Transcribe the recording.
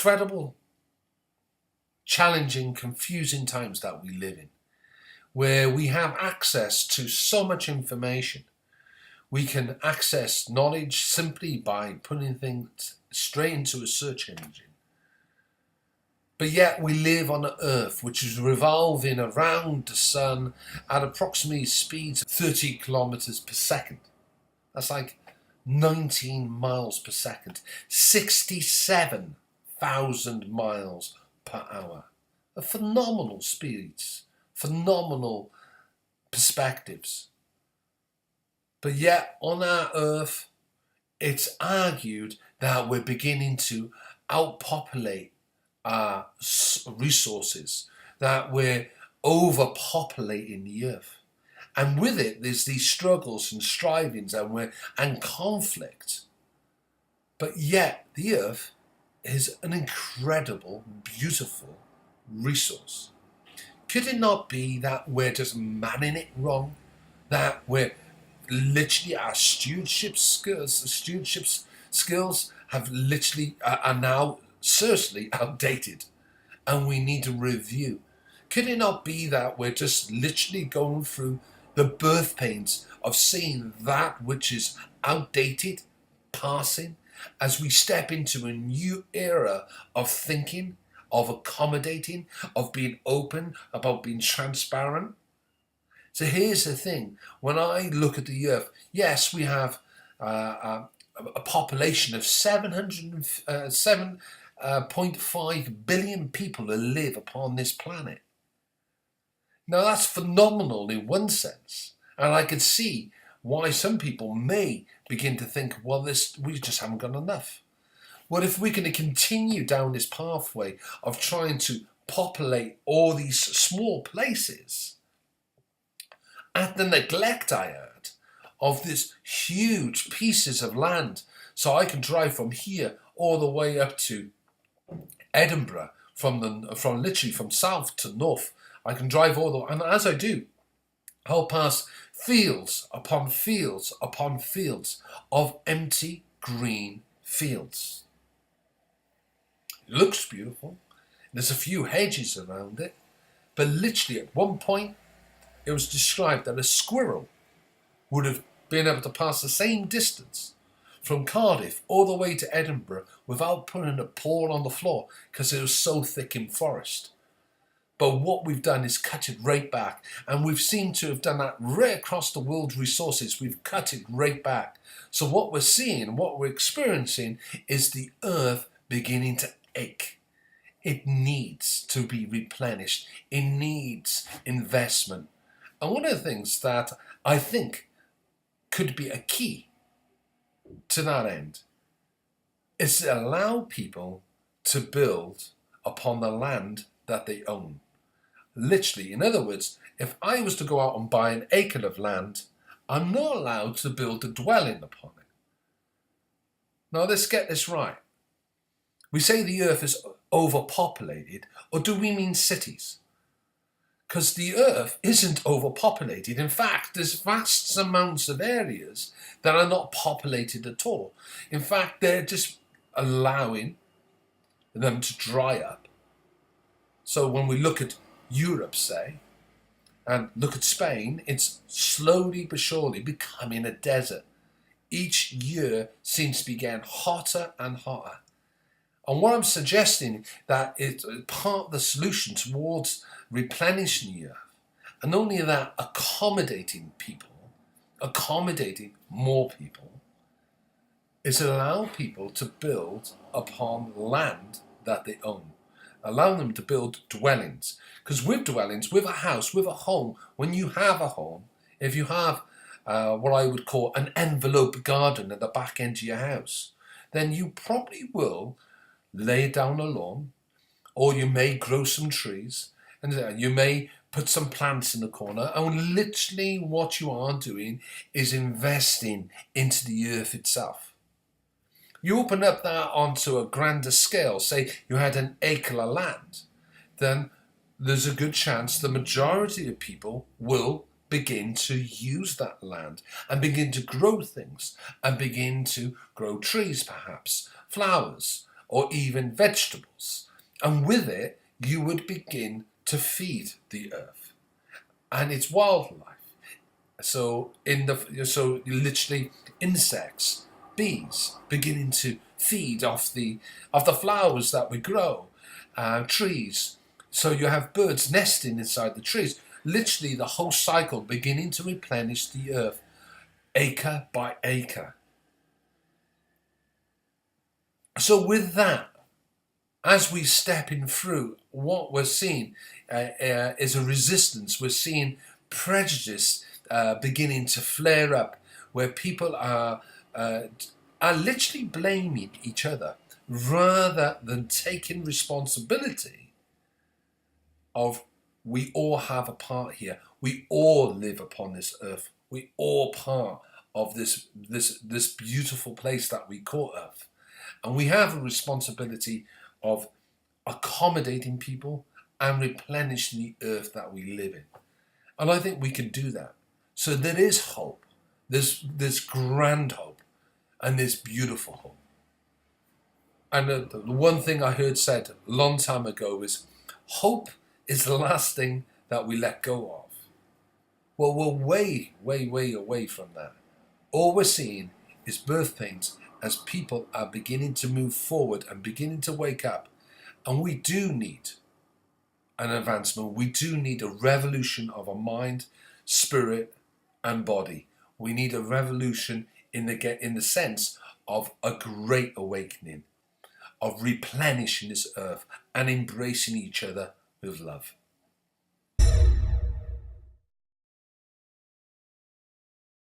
incredible, challenging, confusing times that we live in, where we have access to so much information. We can access knowledge simply by putting things straight into a search engine. But yet we live on an Earth which is revolving around the sun at approximately speeds of 30 kilometers per second. That's like 19 miles per second, 67,000 miles per hour. Phenomenal speeds, phenomenal perspectives. But yet on our Earth, it's argued that we're beginning to outpopulate our resources, that we're overpopulating the Earth. And with it, there's these struggles and strivings and conflict. But yet, the Earth is an incredible, beautiful resource. Could it not be that we're just manning it wrong? That we're literally, our stewardship skills have literally are now seriously outdated, and we need to review. Could it not be that we're just literally going through the birth pains of seeing that which is outdated passing as we step into a new era of thinking, of accommodating, of being open, about being transparent? So here's the thing. When I look at the Earth, yes, we have a population of 7.5 billion people that live upon this planet. Now that's phenomenal in one sense, and I could see why some people may begin to think, well, we just haven't got enough. Well, if we're going to continue down this pathway of trying to populate all these small places, at the neglect I heard of this huge pieces of land, so I can drive from here all the way up to Edinburgh, from literally from south to north. I can drive all the way, and as I do, I'll pass fields upon fields upon fields of empty green fields. It looks beautiful. There's a few hedges around it, but literally at one point it was described that a squirrel would have been able to pass the same distance from Cardiff all the way to Edinburgh without putting a paw on the floor because it was so thick in forest. But what we've done is cut it right back, and we've seemed to have done that right across the world's resources. We've cut it right back. So what we're seeing, what we're experiencing is the Earth beginning to ache. It needs to be replenished. It needs investment. And one of the things that I think could be a key to that end is to allow people to build upon the land that they own. Literally, in other words, if I was to go out and buy an acre of land, I'm not allowed to build a dwelling upon it. Now let's get this right. We say the Earth is overpopulated, or do we mean cities? Because the Earth isn't overpopulated. In fact, there's vast amounts of areas that are not populated at all. In fact, they're just allowing them to dry up. So when we look at Europe, say, and look at Spain, it's slowly but surely becoming a desert. Each year seems to be getting hotter and hotter. And what I'm suggesting that it's part of the solution towards replenishing the Earth, and not only that, accommodating more people, is allow people to build upon land that they own. Allow them to build dwellings. Because with dwellings, with a house, with a home, when you have a home, if you have what I would call an envelope garden at the back end of your house, then you probably will lay down a lawn, or you may grow some trees, and you may put some plants in the corner, and literally what you are doing is investing into the earth itself. You open up that onto a grander scale, say you had an acre of land, then there's a good chance the majority of people will begin to use that land and begin to grow things and begin to grow trees, perhaps flowers, or even vegetables. And with it, you would begin to feed the earth and its wildlife. So literally insects, bees, beginning to feed off the flowers that we grow, trees. So you have birds nesting inside the trees. Literally the whole cycle beginning to replenish the earth, acre by acre. So with that, as we step in through, what we're seeing is a resistance. We're seeing prejudice beginning to flare up, where people are literally blaming each other rather than taking responsibility of, we all have a part here. We all live upon this earth. We all part of this beautiful place that we call earth. And we have a responsibility of accommodating people and replenishing the earth that we live in. And I think we can do that. So there is hope. There's grand hope. And there's beautiful hope. And the one thing I heard said a long time ago is, hope is the last thing that we let go of. Well, we're way, way, way away from that. All we're seeing is birth pains as people are beginning to move forward and beginning to wake up. And we do need an advancement. We do need a revolution of our mind, spirit, and body. We need a revolution in the sense of a great awakening, of replenishing this earth and embracing each other with love.